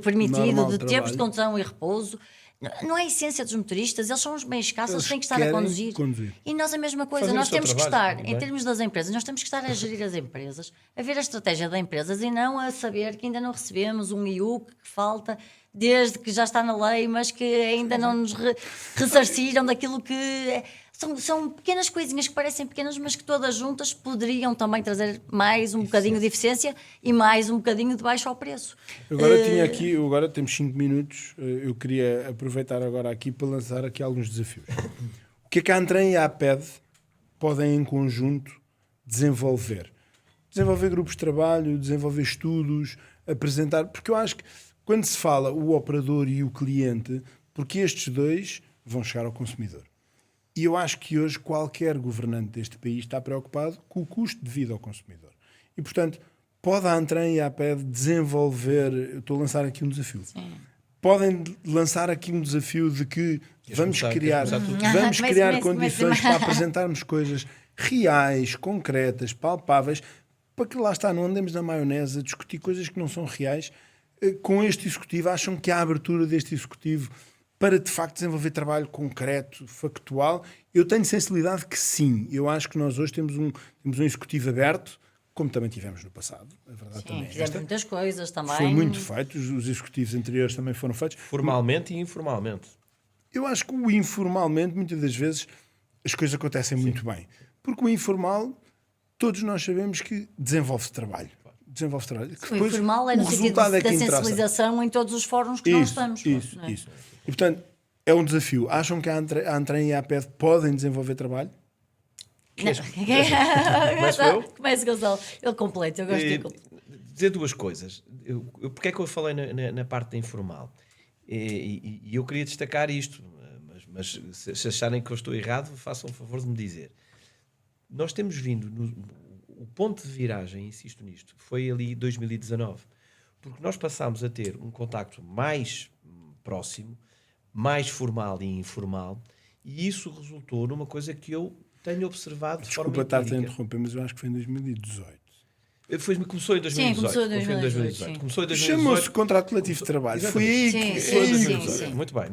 permitido Normal de trabalho. tempos de condução e repouso, não é a essência dos motoristas. Eles são os bem escassos, eles Eles têm que estar a querem conduzir. conduzir. E nós a mesma coisa. Fazer o Nós seu temos que trabalho, estar, tudo em bem. termos das empresas, nós temos que estar a gerir as empresas, a ver a estratégia das empresas e não a saber que ainda não recebemos um IU que falta desde que já está na lei, mas que ainda não nos ressarciram daquilo que... São pequenas coisinhas que parecem pequenas, mas que todas juntas poderiam também trazer mais um bocadinho de eficiência e mais um bocadinho de baixo ao preço. Agora temos 5 minutos, eu queria aproveitar agora aqui para lançar aqui alguns desafios. O que é que a Antran e a APED podem em conjunto desenvolver? Desenvolver grupos de trabalho, desenvolver estudos, apresentar, porque eu acho que quando se fala o operador e o cliente, porque estes dois vão chegar ao consumidor. E eu acho que hoje qualquer governante deste país está preocupado com o custo de vida ao consumidor. E, portanto, pode a Antran e a APED desenvolver... Eu estou a lançar aqui um desafio. Sim. Podem lançar aqui um desafio de que vamos criar Comece. condições para apresentarmos coisas reais, concretas, palpáveis, para que lá está, não andemos na maionese a discutir coisas que não são reais. Com este executivo, acham que há abertura deste executivo para de facto desenvolver trabalho concreto, factual? Eu tenho sensibilidade que sim. Eu acho que nós hoje temos um executivo aberto, como também tivemos no passado. A verdade também é Fizemos esta. muitas coisas também. Foi muito feito, os executivos anteriores também foram feitos. Formalmente e informalmente. Eu acho que o informalmente, muitas das vezes, as coisas acontecem muito bem. Porque o informal, todos nós sabemos que desenvolve-se trabalho. Desenvolve trabalho. O informal é no sentido da sensibilização em todos os fóruns que nós estamos. Isso. E, portanto, é um desafio. Acham que a Antran e a APED podem desenvolver trabalho? Começo eu? Começa, Gonçalo. Ele completa, eu gosto de dizer duas coisas. Porque é que eu falei na parte da informal? E eu queria destacar isto, mas se acharem que eu estou errado, façam o favor de me dizer. Nós temos vindo... O ponto de viragem, insisto nisto, foi ali 2019, porque nós passámos a ter um contacto mais próximo, mais formal e informal, e isso resultou numa coisa que eu tenho observado de forma empírica. Desculpa estar a interromper, mas eu acho que foi em 2018. Começou em 2018. Sim, começou em 2018. Começou em 2018. Chamou-se contrato coletivo de trabalho. Foi aí que... Sim. Muito bem.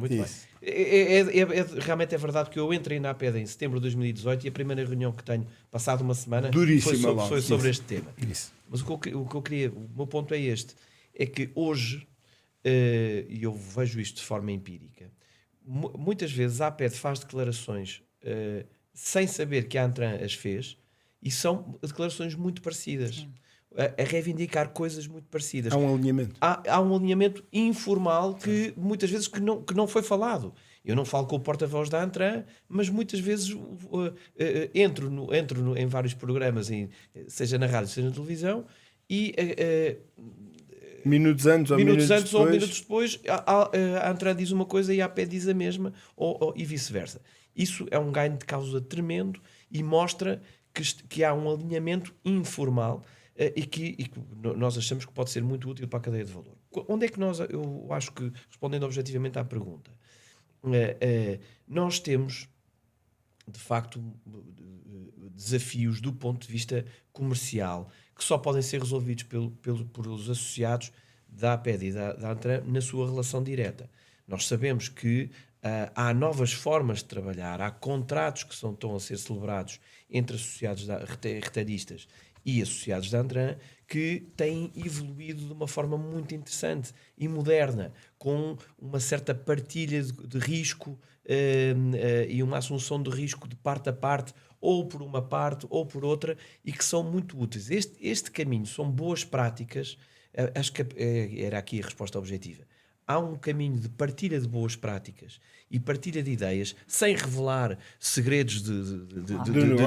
Realmente é verdade que eu entrei na APED em setembro de 2018 e a primeira reunião que tenho, passado uma semana, foi sobre este tema. Isso. Mas o meu ponto é este, é que hoje, e eu vejo isto de forma empírica, muitas vezes a APED faz declarações sem saber que a Antran as fez, e são declarações muito parecidas. A reivindicar coisas muito parecidas. Há um alinhamento. Há um alinhamento informal que muitas vezes que não foi falado. Eu não falo com o porta-voz da Antran, mas muitas vezes entro em vários programas, seja na rádio, seja na televisão, e minutos antes ou minutos depois a Antran diz uma coisa e a APED diz a mesma, e vice-versa. Isso é um ganho de causa tremendo e mostra que há um alinhamento informal e que nós achamos que pode ser muito útil para a cadeia de valor. Onde é que eu acho que, respondendo objetivamente à pergunta, nós temos, de facto, desafios do ponto de vista comercial que só podem ser resolvidos pelos associados da APED e da Antran na sua relação direta. Nós sabemos que há novas formas de trabalhar, há contratos que estão a ser celebrados entre associados retalhistas e associados da Antran que têm evoluído de uma forma muito interessante e moderna, com uma certa partilha de risco e uma assunção de risco de parte a parte, ou por uma parte ou por outra, e que são muito úteis. Este caminho são boas práticas, acho que era aqui a resposta objetiva. Há um caminho de partilha de boas práticas e partilha de ideias, sem revelar segredos de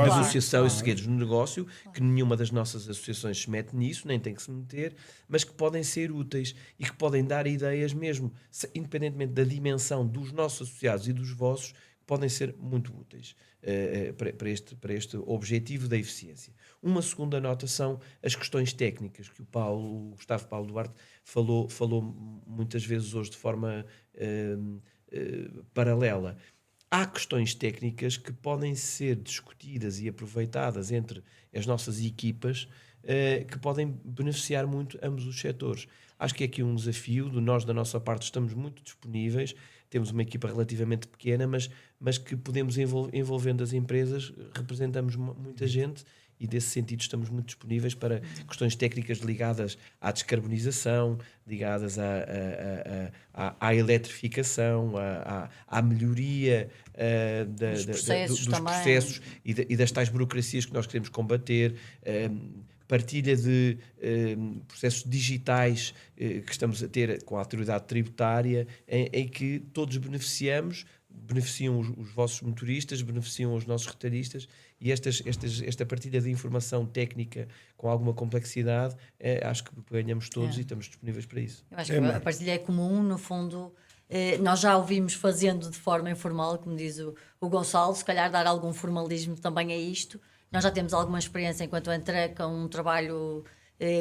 associação e segredos no negócio, que nenhuma das nossas associações se mete nisso, nem tem que se meter, mas que podem ser úteis e que podem dar ideias mesmo, independentemente da dimensão dos nossos associados e dos vossos, podem ser muito úteis para este objetivo da eficiência. Uma segunda nota são as questões técnicas que o Gustavo Paulo Duarte falou muitas vezes hoje de forma paralela. Há questões técnicas que podem ser discutidas e aproveitadas entre as nossas equipas que podem beneficiar muito ambos os setores. Acho que é aqui um desafio, nós da nossa parte estamos muito disponíveis, temos uma equipa relativamente pequena, mas que podemos envolvendo as empresas, representamos muita gente e desse sentido estamos muito disponíveis para questões técnicas ligadas à descarbonização, ligadas à eletrificação, à melhoria dos processos e das tais burocracias que nós queremos combater, partilha de processos digitais que estamos a ter com a autoridade tributária, em que todos beneficiam os vossos motoristas, beneficiam os nossos retalhistas, e esta partilha de informação técnica com alguma complexidade, acho que ganhamos todos e estamos disponíveis para isso. Eu acho que a partilha é comum, no fundo. Nós já ouvimos fazendo de forma informal, como diz o Gonçalo, se calhar dar algum formalismo também a isto. Nós já temos alguma experiência enquanto entra com um trabalho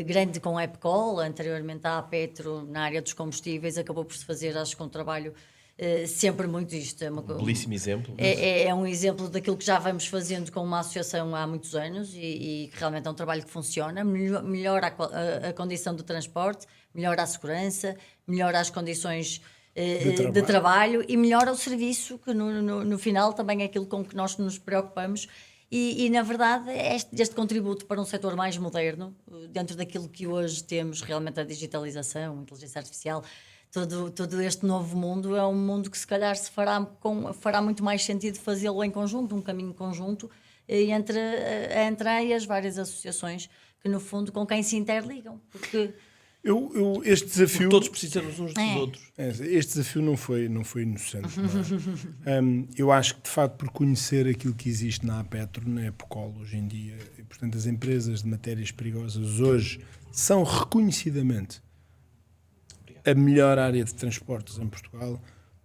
grande com a EPCOL, anteriormente à Petro, na área dos combustíveis, acabou por se fazer, acho que um trabalho sempre muito isto. É belíssimo exemplo. É um exemplo daquilo que já vamos fazendo com uma associação há muitos anos e que realmente é um trabalho que funciona, melhora a condição do transporte, melhora a segurança, melhora as condições de trabalho e melhora o serviço, que no final também é aquilo com que nós nos preocupamos. E na verdade, este contributo para um setor mais moderno, dentro daquilo que hoje temos, realmente a digitalização, a inteligência artificial, todo este novo mundo é um mundo que se calhar fará muito mais sentido fazê-lo em conjunto, um caminho conjunto entre as várias associações que no fundo com quem se interligam, porque este desafio, porque todos precisamos uns dos outros. Este desafio não foi inocente. Eu acho que de facto, por conhecer aquilo que existe na Petro, na EPCOL hoje em dia, e, portanto as empresas de matérias perigosas hoje são reconhecidamente a melhor área de transportes em Portugal,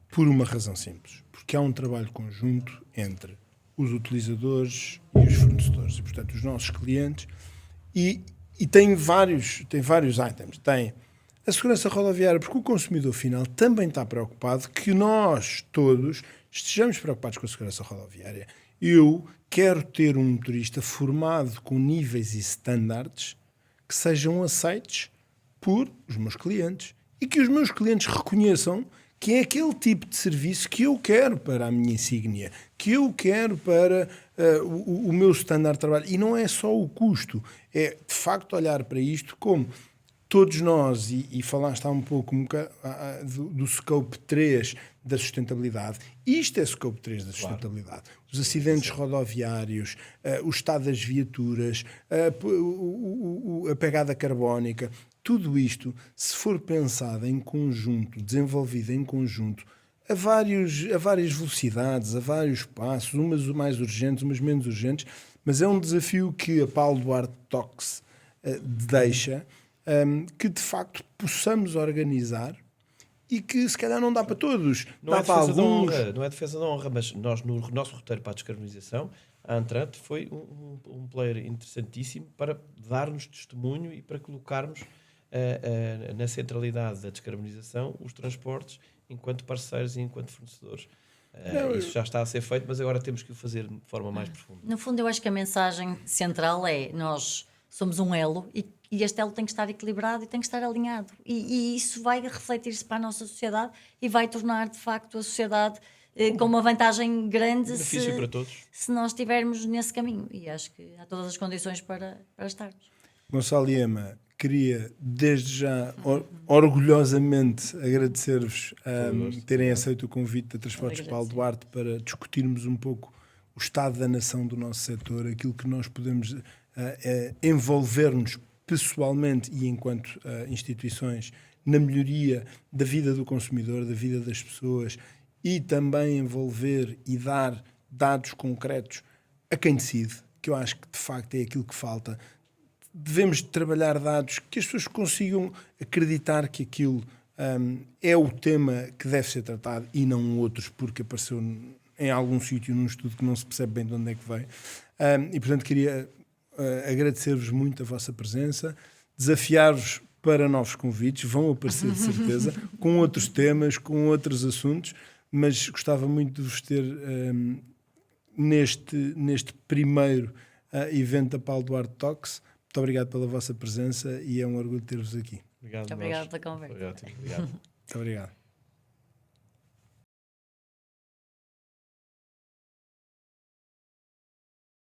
por uma razão simples, porque há um trabalho conjunto entre os utilizadores e os fornecedores, e portanto os nossos clientes, e tem vários itens. Tem a segurança rodoviária, porque o consumidor final também está preocupado que nós todos estejamos preocupados com a segurança rodoviária. Eu quero ter um motorista formado com níveis e estándares que sejam aceitos por os meus clientes e que os meus clientes reconheçam que é aquele tipo de serviço que eu quero para a minha insígnia, que eu quero para o meu standard de trabalho. E não é só o custo, é de facto olhar para isto como todos nós, e falaste há um pouco do scope 3 da sustentabilidade. Isto é scope 3 da sustentabilidade. Claro. Os acidentes rodoviários, o estado das viaturas, a pegada carbónica. Tudo isto, se for pensado em conjunto, desenvolvido em conjunto, a várias velocidades, a vários passos, umas mais urgentes, umas menos urgentes, mas é um desafio que a Paulo Duarte Talks deixa, que de facto possamos organizar e que se calhar não dá para todos. Não é defesa da honra, mas nós no nosso roteiro para a descarbonização, a Antrant foi um player interessantíssimo para dar-nos testemunho e para colocarmos na centralidade da descarbonização os transportes enquanto parceiros e enquanto fornecedores. Isso já está a ser feito, mas agora temos que o fazer de forma mais profunda. No fundo, eu acho que a mensagem central é: nós somos um elo e este elo tem que estar equilibrado e tem que estar alinhado. E isso vai refletir-se para a nossa sociedade e vai tornar, de facto, a sociedade com uma vantagem grande benefício para todos, se nós estivermos nesse caminho. E acho que há todas as condições para estarmos. Gonçalo Lema, queria desde já orgulhosamente agradecer-vos terem aceito o convite da Transportes Paulo Duarte para discutirmos um pouco o estado da nação do nosso setor, aquilo que nós podemos envolver-nos pessoalmente e enquanto instituições na melhoria da vida do consumidor, da vida das pessoas, e também envolver e dar dados concretos a quem decide, que eu acho que de facto é aquilo que falta. Devemos trabalhar dados que as pessoas consigam acreditar que aquilo é o tema que deve ser tratado e não outros, porque apareceu em algum sítio num estudo que não se percebe bem de onde é que veio. E portanto queria agradecer-vos muito a vossa presença, desafiar-vos para novos convites, vão aparecer de certeza, com outros temas, com outros assuntos, mas gostava muito de vos ter neste primeiro evento da Paulo Duarte Talks. Muito obrigado pela vossa presença e é um orgulho ter-vos aqui. Obrigado. Muito obrigado pela conversa. Foi ótimo. Obrigado. Muito obrigado.